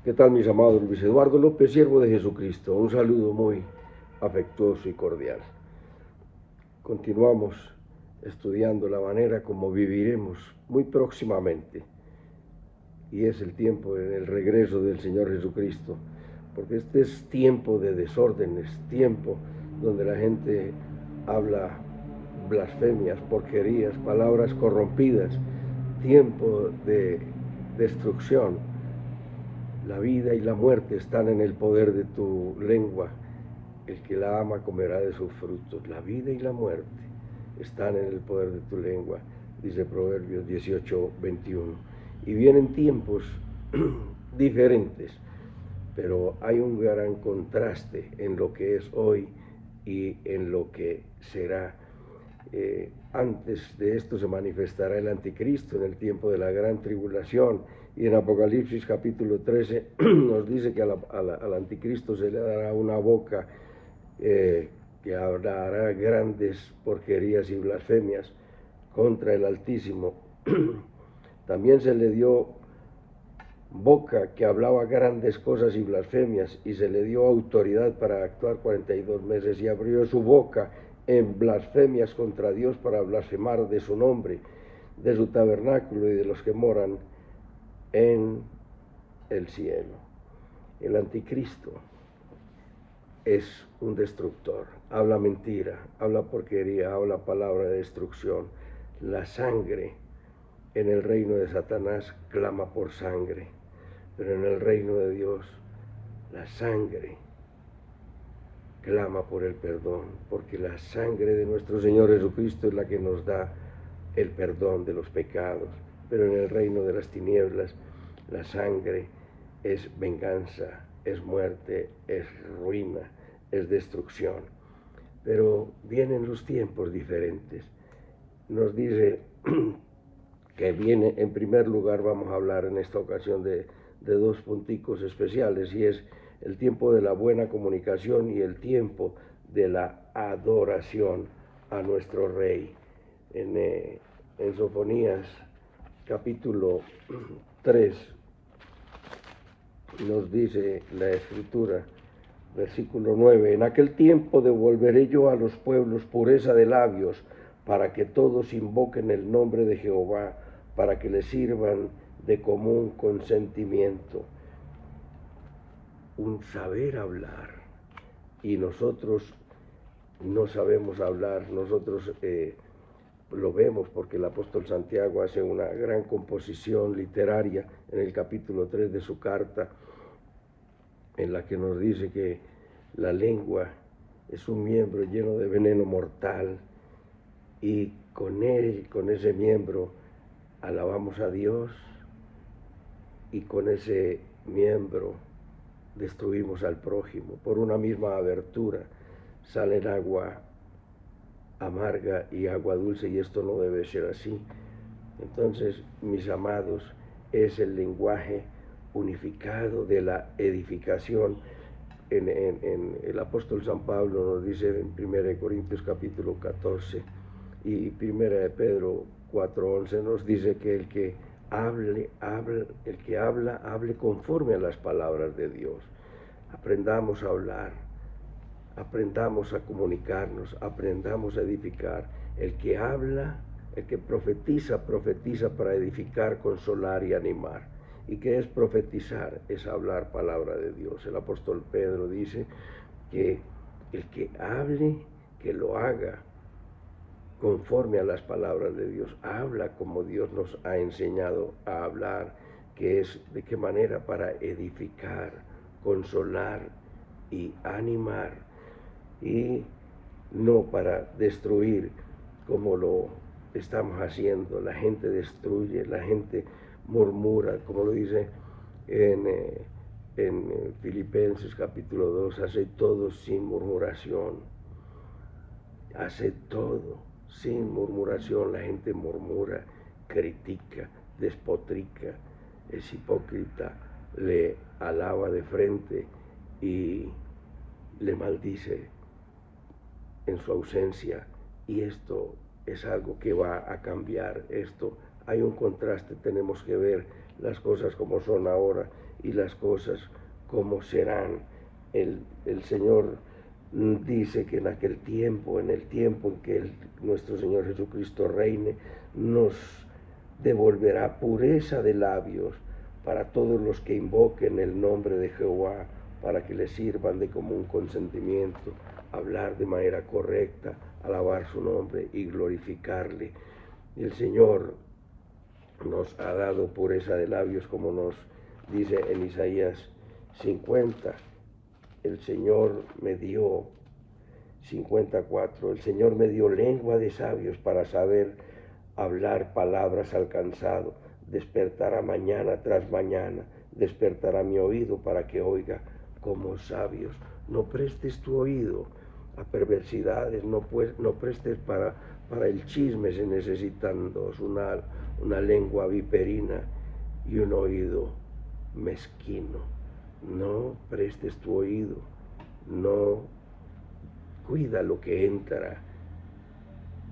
¿Qué tal, mis amados? Luis Eduardo López, siervo de Jesucristo. Un saludo muy afectuoso y cordial. Continuamos estudiando la manera como viviremos muy próximamente. Y es el tiempo en el regreso del Señor Jesucristo. Porque este es tiempo de desórdenes, tiempo donde la gente habla blasfemias, porquerías, palabras corrompidas, tiempo de destrucción. La vida y la muerte están en el poder de tu lengua. El que la ama comerá de sus frutos. La vida y la muerte están en el poder de tu lengua, dice Proverbios 18:21. Y vienen tiempos diferentes, pero hay un gran contraste en lo que es hoy y en lo que será. Antes de esto se manifestará el anticristo en el tiempo de la gran tribulación, y en Apocalipsis capítulo 13 nos dice que al anticristo se le dará una boca que hablará grandes porquerías y blasfemias contra el Altísimo. También se le dio boca que hablaba grandes cosas y blasfemias, y se le dio autoridad para actuar 42 meses, y abrió su boca en blasfemias contra Dios para blasfemar de su nombre, de su tabernáculo y de los que moran en el cielo. El anticristo es un destructor, habla mentira, habla porquería, habla palabra de destrucción. La sangre en el reino de Satanás clama por sangre, pero en el reino de Dios la sangre clama por el perdón, porque la sangre de nuestro Señor Jesucristo es la que nos da el perdón de los pecados. Pero en el reino de las tinieblas la sangre es venganza, es muerte, es ruina, es destrucción. Pero vienen los tiempos diferentes. Nos dice que viene, en primer lugar, vamos a hablar en esta ocasión de dos punticos especiales, y es el tiempo de la buena comunicación y el tiempo de la adoración a nuestro Rey. En Sofonías capítulo 3 nos dice la Escritura, versículo 9: en aquel tiempo devolveré yo a los pueblos pureza de labios, para que todos invoquen el nombre de Jehová, para que le sirvan de común consentimiento. Un saber hablar, y nosotros no sabemos hablar. Nosotros lo vemos porque el apóstol Santiago hace una gran composición literaria en el capítulo 3 de su carta, en la que nos dice que la lengua es un miembro lleno de veneno mortal, y con ese miembro alabamos a Dios, y con ese miembro destruimos al prójimo. Por una misma abertura salen agua amarga y agua dulce, y esto no debe ser así. Entonces, mis amados, es el lenguaje unificado de la edificación. En el apóstol San Pablo nos dice en 1 Corintios capítulo 14 y 1 Pedro 4:11, nos dice que el que hable conforme a las palabras de Dios. Aprendamos a hablar, aprendamos a comunicarnos, aprendamos a edificar. El que habla, el que profetiza, profetiza para edificar, consolar y animar. ¿Y qué es profetizar? Es hablar palabra de Dios. El apóstol Pedro dice que el que hable, que lo haga conforme a las palabras de Dios. Habla como Dios nos ha enseñado a hablar, que es de qué manera: para edificar, consolar y animar, y no para destruir, como lo estamos haciendo. La gente destruye, la gente murmura, como lo dice en Filipenses capítulo 2, hace todo sin murmuración, hace todo sin murmuración. La gente murmura, critica, despotrica, es hipócrita, le alaba de frente y le maldice en su ausencia, y esto es algo que va a cambiar. Esto, hay un contraste. Tenemos que ver las cosas como son ahora y las cosas como serán. El Señor dice que en aquel tiempo, en el tiempo en que nuestro Señor Jesucristo reine, nos devolverá pureza de labios para todos los que invoquen el nombre de Jehová, para que le sirvan de común consentimiento, hablar de manera correcta, alabar su nombre y glorificarle. El Señor nos ha dado pureza de labios, como nos dice en Isaías 50. El Señor me dio 54. El Señor me dio lengua de sabios para saber hablar palabras al cansado. Despertará mañana tras mañana, despertará mi oído para que oiga como sabios. No prestes tu oído a perversidades, no prestes para el chisme. Se necesitan dos, una lengua viperina y un oído mezquino. No prestes tu oído, no cuida lo que entra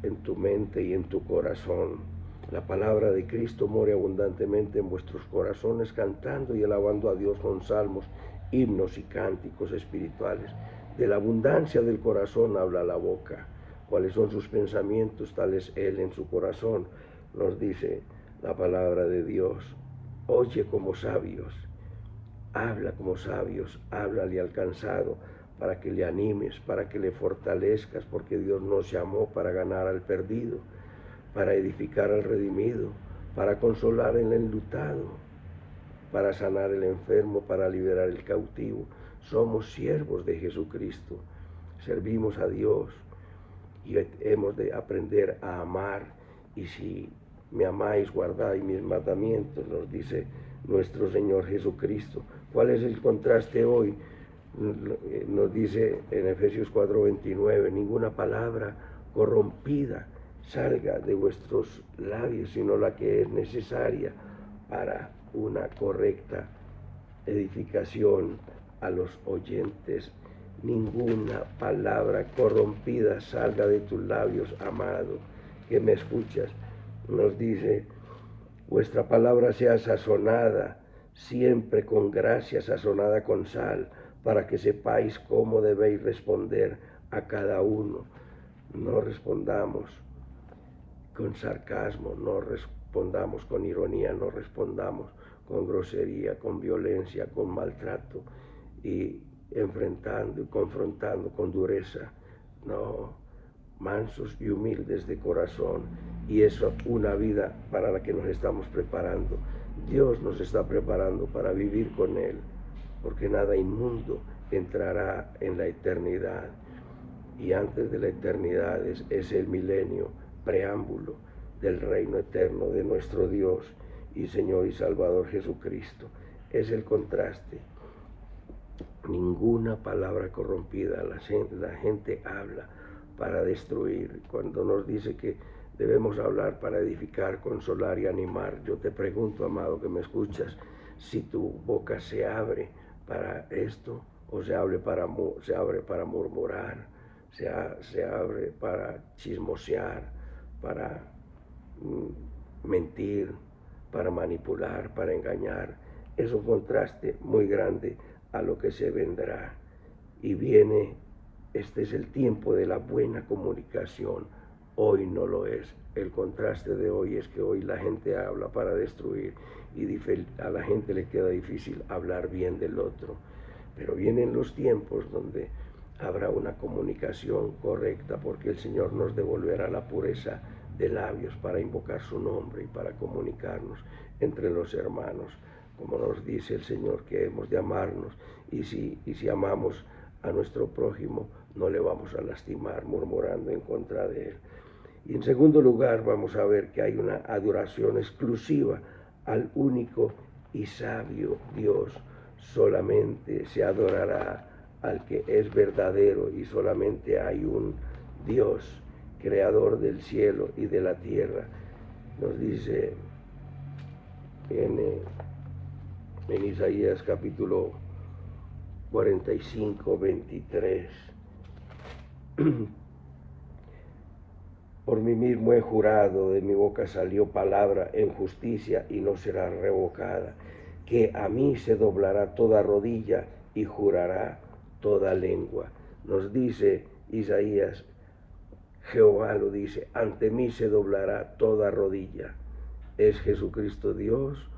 en tu mente y en tu corazón. La palabra de Cristo more abundantemente en vuestros corazones, cantando y alabando a Dios con salmos, himnos y cánticos espirituales. De la abundancia del corazón habla la boca. ¿Cuáles son sus pensamientos? Tal es Él en su corazón, nos dice la palabra de Dios. Oye como sabios, habla como sabios, háblale al cansado, para que le animes, para que le fortalezcas, porque Dios nos llamó para ganar al perdido, para edificar al redimido, para consolar al enlutado, para sanar el enfermo, para liberar el cautivo. Somos siervos de Jesucristo, servimos a Dios y hemos de aprender a amar. Y si me amáis, guardáis mis mandamientos, nos dice nuestro Señor Jesucristo. ¿Cuál es el contraste hoy? Nos dice en Efesios 4:29, ninguna palabra corrompida salga de vuestros labios, sino la que es necesaria para una correcta edificación a los oyentes. Ninguna palabra corrompida salga de tus labios, amado, que me escuchas. Nos dice, vuestra palabra sea sazonada, siempre con gracia, sazonada con sal, para que sepáis cómo debéis responder a cada uno. No respondamos con sarcasmo, no respondamos con ironía, no respondamos con grosería, con violencia, con maltrato y enfrentando y confrontando con dureza. No, mansos y humildes de corazón. Y eso, una vida para la que nos estamos preparando. Dios nos está preparando para vivir con Él, porque nada inmundo entrará en la eternidad. Y antes de la eternidad es el milenio, preámbulo del reino eterno de nuestro Dios y Señor y Salvador Jesucristo. Es el contraste. Ninguna palabra corrompida. La gente habla para destruir. Cuando nos dice que debemos hablar para edificar, consolar y animar, yo te pregunto, amado, que me escuchas, si tu boca se abre para esto o se abre para murmurar, se abre para chismosear, para mentir, para manipular, para engañar. Es un contraste muy grande a lo que se vendrá. Y viene, este es el tiempo de la buena comunicación. Hoy no lo es. El contraste de hoy es que hoy la gente habla para destruir y a la gente le queda difícil hablar bien del otro. Pero vienen los tiempos donde habrá una comunicación correcta, porque el Señor nos devolverá la pureza de labios para invocar su nombre y para comunicarnos entre los hermanos, como nos dice el Señor que hemos de amarnos, y si amamos a nuestro prójimo no le vamos a lastimar murmurando en contra de él. Y en segundo lugar vamos a ver que hay una adoración exclusiva al único y sabio Dios. Solamente se adorará al que es verdadero, y solamente hay un Dios, creador del cielo y de la tierra. Nos dice en Isaías capítulo 45, 23. Por mí mismo he jurado, de mi boca salió palabra en justicia y no será revocada, que a mí se doblará toda rodilla y jurará toda lengua. Nos dice Isaías, Jehová lo dice, ante mí se doblará toda rodilla. ¿Es Jesucristo Dios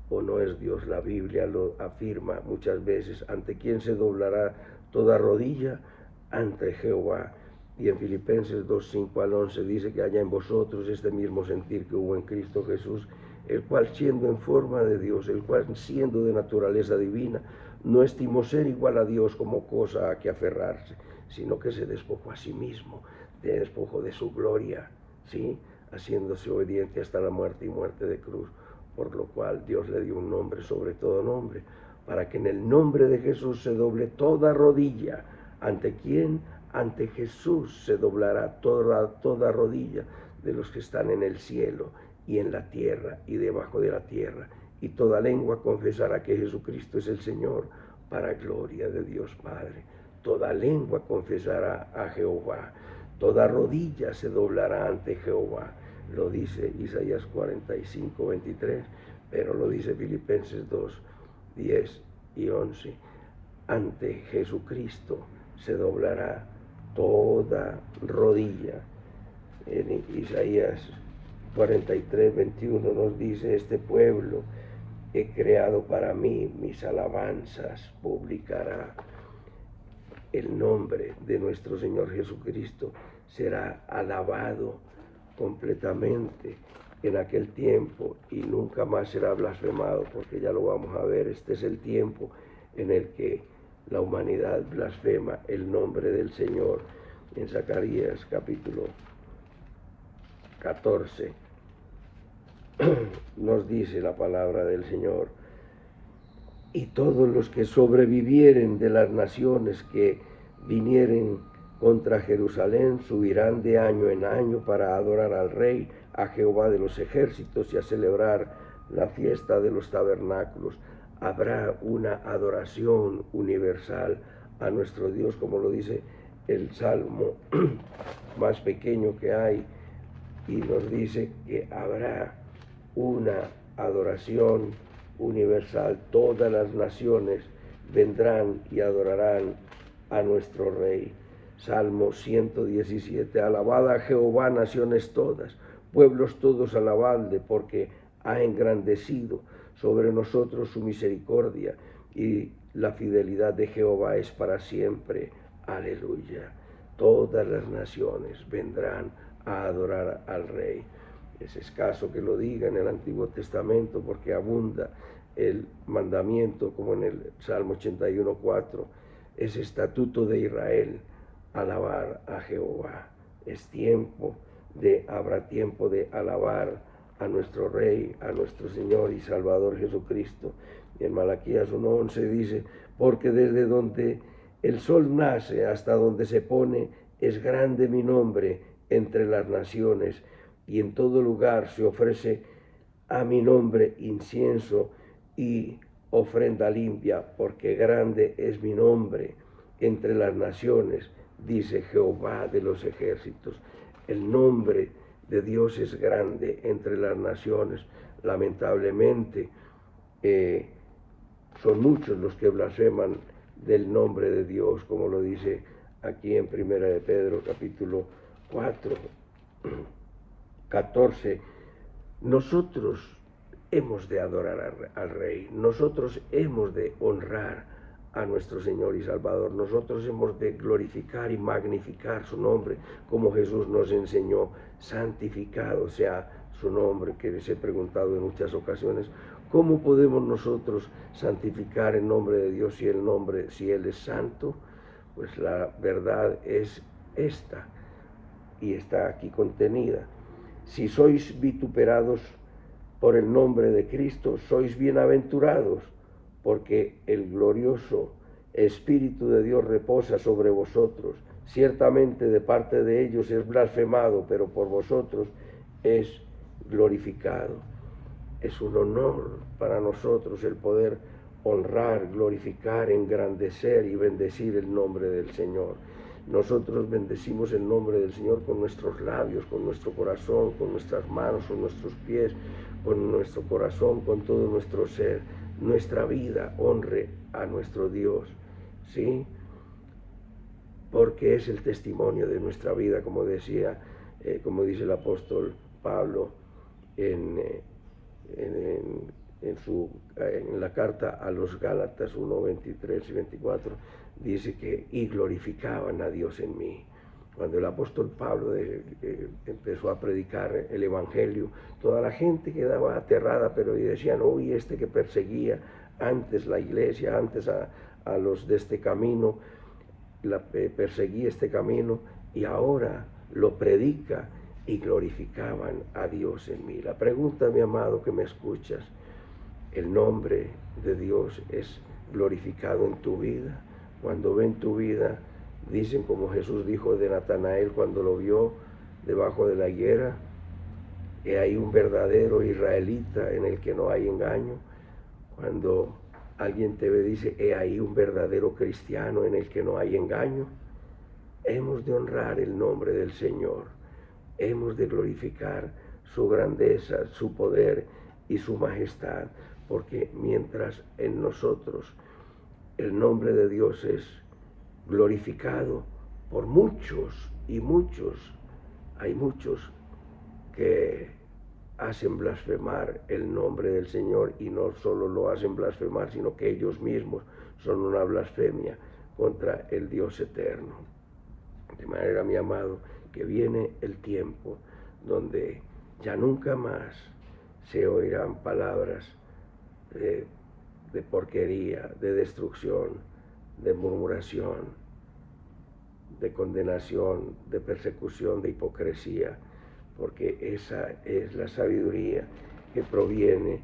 o no es Dios? La Biblia lo afirma muchas veces. ¿Ante quién se doblará toda rodilla? Ante Jehová. Y en Filipenses 2:5 al 11 dice que haya en vosotros este mismo sentir que hubo en Cristo Jesús, el cual siendo en forma de Dios, el cual siendo de naturaleza divina, no estimó ser igual a Dios como cosa a que aferrarse, sino que se despojó a sí mismo, se despojó de su gloria, ¿sí?, haciéndose obediente hasta la muerte y muerte de cruz, por lo cual Dios le dio un nombre sobre todo nombre, para que en el nombre de Jesús se doble toda rodilla. ¿Ante quién? Ante Jesús se doblará toda rodilla de los que están en el cielo y en la tierra y debajo de la tierra, y toda lengua confesará que Jesucristo es el Señor, para gloria de Dios Padre. Toda lengua confesará a Jehová, toda rodilla se doblará ante Jehová. Lo dice Isaías 45:23, pero lo dice Filipenses 2:10 y 11. Ante Jesucristo se doblará toda rodilla. En Isaías 43:21 nos dice, este pueblo he creado para mí, mis alabanzas publicará. El nombre de nuestro Señor Jesucristo será alabado completamente en aquel tiempo y nunca más será blasfemado, porque ya lo vamos a ver. Este es el tiempo en el que la humanidad blasfema el nombre del Señor. En Zacarías capítulo 14 nos dice la palabra del Señor, y todos los que sobrevivieren de las naciones que vinieren contra Jerusalén subirán de año en año para adorar al Rey, a Jehová de los ejércitos, y a celebrar la fiesta de los tabernáculos. Habrá una adoración universal a nuestro Dios, como lo dice el salmo más pequeño que hay, y nos dice que habrá una adoración universal. Todas las naciones vendrán y adorarán a nuestro Rey. Salmo 117, alabad a Jehová naciones todas, pueblos todos alabadle, porque ha engrandecido sobre nosotros su misericordia, y la fidelidad de Jehová es para siempre. Aleluya. Todas las naciones vendrán a adorar al Rey. Es escaso que lo diga en el Antiguo Testamento, porque abunda el mandamiento, como en el Salmo 81:4, es estatuto de Israel alabar a Jehová. Es tiempo habrá tiempo de alabar a nuestro Rey, a nuestro Señor y Salvador Jesucristo. Y en Malaquías 1:11 dice, porque desde donde el sol nace hasta donde se pone, es grande mi nombre entre las naciones, y en todo lugar se ofrece a mi nombre incienso y ofrenda limpia, porque grande es mi nombre entre las naciones, dice Jehová de los ejércitos. El nombre de Dios es grande entre las naciones. Lamentablemente, son muchos los que blasfeman del nombre de Dios, como lo dice aquí en Primera de Pedro, capítulo 4:14. Nosotros hemos de adorar al Rey, nosotros hemos de honrar a nuestro Señor y Salvador, nosotros hemos de glorificar y magnificar su nombre, como Jesús nos enseñó. Santificado sea su nombre, que les he preguntado en muchas ocasiones, ¿cómo podemos nosotros santificar el nombre de Dios si Él es santo? Pues la verdad es esta, y está aquí contenida. Si sois vituperados por el nombre de Cristo, sois bienaventurados, porque el glorioso Espíritu de Dios reposa sobre vosotros. Ciertamente de parte de ellos es blasfemado, pero por vosotros es glorificado. Es un honor para nosotros el poder honrar, glorificar, engrandecer y bendecir el nombre del Señor. Nosotros bendecimos el nombre del Señor con nuestros labios, con nuestro corazón, con nuestras manos, con nuestros pies, con nuestro corazón, con todo nuestro ser. Nuestra vida honre a nuestro Dios, ¿sí? Porque es el testimonio de nuestra vida, como decía, como dice el apóstol Pablo en la carta a los Gálatas 1, 23 y 24, dice que y glorificaban a Dios en mí. Cuando el apóstol Pablo empezó a predicar el evangelio, toda la gente quedaba aterrada, pero decían, uy, este que perseguía antes la iglesia, antes a los de este camino, perseguía este camino y ahora lo predica, y glorificaban a Dios en mí. La pregunta, mi amado, que me escuchas, ¿el nombre de Dios es glorificado en tu vida? Cuando ven tu vida, dicen como Jesús dijo de Natanael cuando lo vio debajo de la higuera, que hay un verdadero israelita en el que no hay engaño. Cuando alguien te ve, dice, he ahí un verdadero cristiano en el que no hay engaño. Hemos de honrar el nombre del Señor. Hemos de glorificar su grandeza, su poder y su majestad, porque mientras en nosotros el nombre de Dios es glorificado por muchos y muchos, hay muchos que hacen blasfemar el nombre del Señor, y no solo lo hacen blasfemar, sino que ellos mismos son una blasfemia contra el Dios eterno. De manera, mi amado, que viene el tiempo donde ya nunca más se oirán palabras de porquería, de destrucción, de murmuración, de condenación, de persecución, de hipocresía, porque esa es la sabiduría que proviene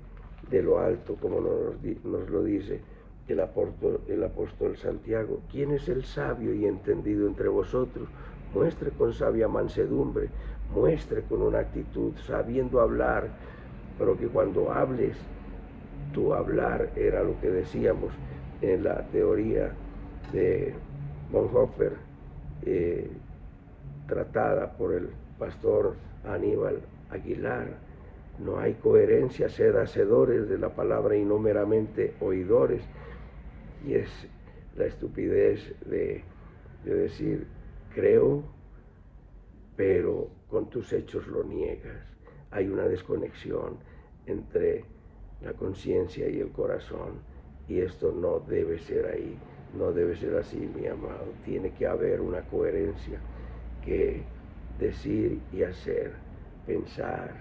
de lo alto, como nos lo dice el apóstol Santiago. ¿Quién es el sabio y entendido entre vosotros? Muestre con sabia mansedumbre, muestre con una actitud, sabiendo hablar, pero que cuando hables, tu hablar era lo que decíamos en la teoría de Bonhoeffer, tratada por el pastor Aníbal Aguilar. No hay coherencia, sed hacedores de la palabra y no meramente oidores. Y es la estupidez de decir, creo, pero con tus hechos lo niegas. Hay una desconexión entre la conciencia y el corazón, y esto no debe ser ahí, no debe ser así, mi amado. Tiene que haber una coherencia, que decir y hacer, pensar,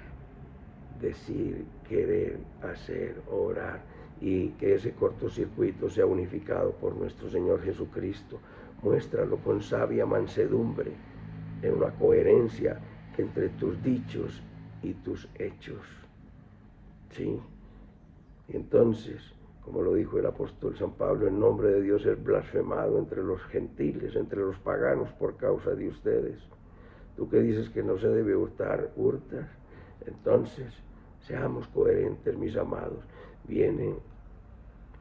decir, querer, hacer, orar, y que ese cortocircuito sea unificado por nuestro Señor Jesucristo. Muéstralo con sabia mansedumbre, en una coherencia entre tus dichos y tus hechos. ¿Sí? Y entonces, como lo dijo el apóstol San Pablo, el nombre de Dios es blasfemado entre los gentiles, entre los paganos, por causa de ustedes. Tú que dices que no se debe hurtar, hurtas. Entonces, seamos coherentes, mis amados. Viene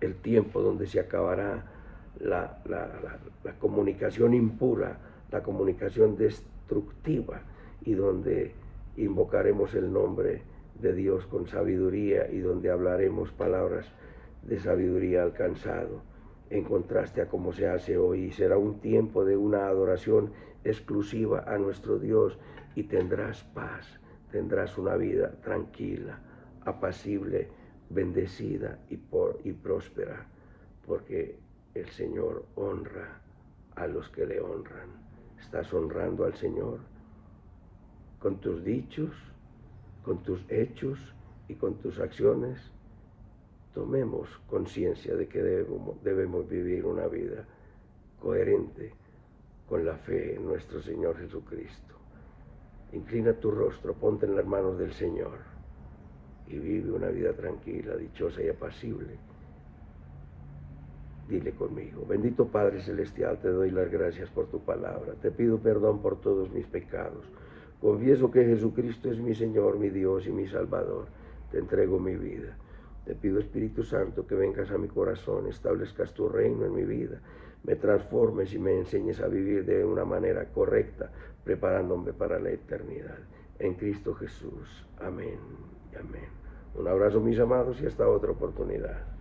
el tiempo donde se acabará la comunicación impura, la comunicación destructiva, y donde invocaremos el nombre de Dios con sabiduría, y donde hablaremos palabras de sabiduría alcanzado, en contraste a como se hace hoy. Será un tiempo de una adoración exclusiva a nuestro Dios, y tendrás paz, tendrás una vida tranquila, apacible, bendecida y próspera, porque el Señor honra a los que le honran. ¿Estás honrando al Señor con tus dichos, con tus hechos y con tus acciones? Tomemos conciencia de que debemos vivir una vida coherente con la fe en nuestro Señor Jesucristo. Inclina tu rostro, ponte en las manos del Señor y vive una vida tranquila, dichosa y apacible. Dile conmigo: bendito Padre Celestial, te doy las gracias por tu palabra. Te pido perdón por todos mis pecados. Confieso que Jesucristo es mi Señor, mi Dios y mi Salvador. Te entrego mi vida. Te pido, Espíritu Santo, que vengas a mi corazón, establezcas tu reino en mi vida, me transformes y me enseñes a vivir de una manera correcta, preparándome para la eternidad. En Cristo Jesús. Amén y amén. Un abrazo, mis amados, y hasta otra oportunidad.